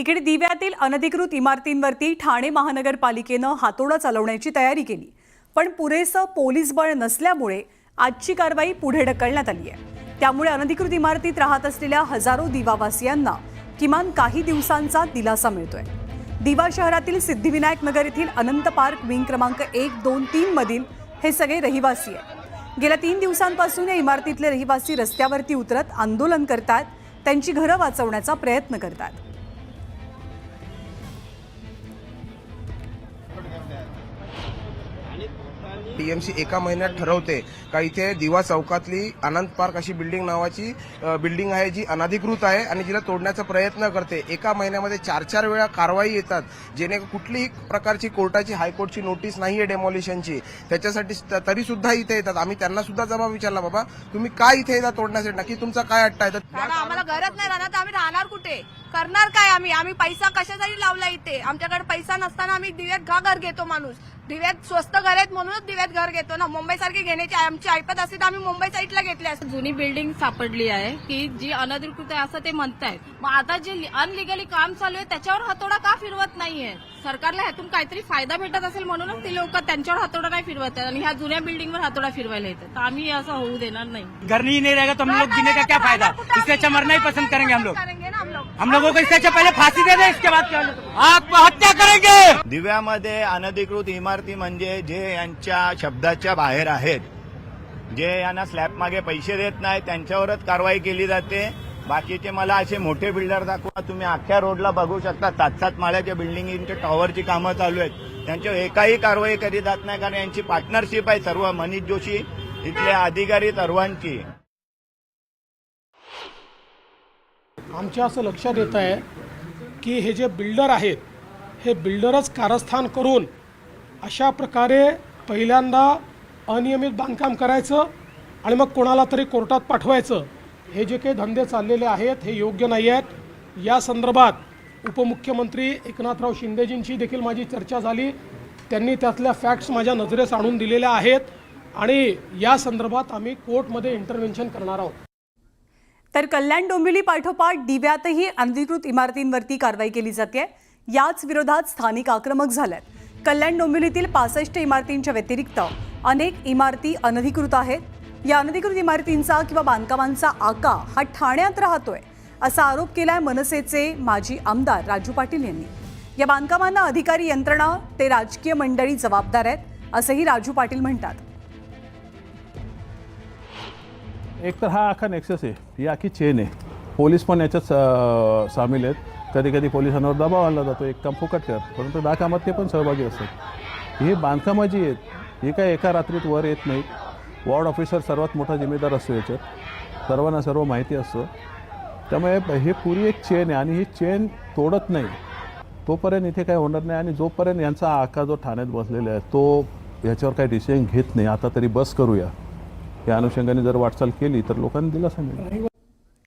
इकडे दिव्यातील अनधिकृत इमारतींवरती ठाणे महानगरपालिकेनं हातोडा चालवण्याची तयारी केली, पण पुरेसं पोलीस बळ नसल्यामुळे आजची कारवाई पुढे ढकलण्यात आली आहे। त्यामुळे अनधिकृत इमारतीत राहत असलेल्या हजारो दिवावासियांना किमान काही दिवसांचा दिलासा मिळतोय। दिवा शहरातील सिद्धिविनायक नगर येथील अनंत पार्क विंग क्रमांक 1, 2, 3 मधील हे सगळे रहिवासी आहेत। गेल्या 3 दिवसांपासून या इमारतीतले रहिवासी रस्त्यावरती उतरत आंदोलन करतात, त्यांची घरं वाचवण्याचा प्रयत्न करतात। टीएमसी एका महिन्यात ठरवते का इथे दिवा चौकातली अनंत पार्क अशी बिल्डिंग नावाची बिल्डिंग आहे जी अनधिकृत आहे आणि जिला तोडण्याचा प्रयत्न करते। एका महिन्यामध्ये 4-4 वेळा कारवाई येतात, जेणे कुठलीही प्रकारची कोर्टाची हायकोर्टची नोटीस नाहीये डेमोलिशनची, त्याच्यासाठी तरी सुद्धा इथे येतात। आम्ही त्यांना सुद्धा जबाब विचारला, बाबा तुम्ही काय इथे येतात तोडण्यासाठी, नक्की तुमचा काय अट्टा आहे? आम्हाला घरच नाही राहणार तर आम्ही राहणार कुठे, करणार काय? आम्ही पैसा कशासाठी लावला इथे? आमच्याकडे पैसा नसताना आम्ही दिव्यात घर घेतो। माणूस दिव्यात स्वस्त घर आहेत म्हणूनच दिव्यात घर घेतो ना। मुंबई सारखी घेण्याची आमची ऐपत असते तर आम्ही मुंबई साईडला घेतली असते। जुनी बिल्डिंग सापडली आहे की जी अनधिकृत आहे असं ते म्हणतायत। मग आता जे अनलिगली काम चालू आहे त्याच्यावर हातोडा का फिरवत नाहीये? सरकारला ह्यातून काहीतरी फायदा भेटत असेल म्हणूनच ते लोक त्यांच्यावर हातोडा नाही फिरवत आहेत आणि ह्या जुन्या बिल्डिंगवर हातोडा फिरवायला येतात। तर आम्ही असं होऊ देणार नाही। घर नहीं रहेगा तो हम लोग जीने का क्या फायदा? इससे अच्छा मरना ही पसंद करेंगे हम लोग। हम लोगों को इससे अच्छा पहले फांसी दे दे, इसके बाद क्या आत्महत्या करेंगे। दिव्यामध्ये अनधिकृत इमारती म्हणजे जे यांच्या शब्दाच्या बाहेर आहेत, जे यांना स्लॅब मागे पैसे देत नाही त्यांच्यावरच कारवाई केली जाते। बाकीचे मला असे मोठे बिल्डर दाखवा, तुम्ही अख्ख्या रोडला बघू शकता 7-7 माळ्याच्या बिल्डिंगच्या टॉवरची कामं चालू आहेत, त्यांच्यावर एकाही कारवाई केली जात नाही, कारण यांची पार्टनरशिप आहे सर्व मनीष जोशी इथले अधिकारी सर्वांची। आमच्या असं लक्षात येत आहे की हे जे बिल्डर आहेत हे बिल्डरच कारस्थान करून अशा प्रकारे पहिल्यांदा अनियमित बांधकाम करायचं आणि मग कोणाला तरी कोर्टात पाठवायचं, हे जे काही धंदे चाललेले आहेत हे योग्य नाही आहेत। या संदर्भात उपमुख्यमंत्री एकनाथराव शिंदेजींची देखील माझी चर्चा झाली, त्यांनी त्यातल्या फॅक्ट्स माझ्या नजरेस आणून दिलेल्या आहेत आणि या संदर्भात आम्ही कोर्टमध्ये इंटरव्हेन्शन करणार आहोत। तर कल्याण डोंबिवली पाठोपाठ दिव्यातही अनधिकृत इमारतींवरती कारवाई केली जाते। याच विरोधात स्थानिक आक्रमक झाल्यात। कल्याण डोंबिवलीतील 65 इमारतींच्या व्यतिरिक्त अनेक इमारती अनधिकृत आहेत। या अनधिकृत इमारतींचा किंवा बांधकामांचा आका हा ठाण्यात राहतोय असा आरोप केलाय मनसेचे माजी आमदार राजू पाटील यांनी। या बांधकामांना अधिकारी यंत्रणा ते राजकीय मंडळी जबाबदार आहेत असंही राजू पाटील म्हणतात। एक तर हा आखा नेक्सस आहे, ही आखी चेन आहे। पोलीस पण याच्यात सामील आहेत। कधी कधी पोलिसांवर दबाव आणला जातो, एक काम फुकट कर, परंतु त्या कामात ते पण सहभागी असतात। ही बांधकामं जी आहेत ही काय एका रात्रीत वर येत नाहीत। वॉर्ड ऑफिसर सर्वात मोठा जिम्मेदार असतो याच्यात, सर्वांना सर्व माहिती असतं। त्यामुळे हे पुरी एक चेन आहे आणि ही चेन तोडत नाही तोपर्यंत इथे काय होणार नाही। आणि जोपर्यंत यांचा आका जो ठाण्यात बसलेला आहे तो याच्यावर काही डिसिजन घेत नाही, आता तरी बस करूया या अनुषंगाने जर वाटचाल केली तर लोकांनी दिलासा मिळेल।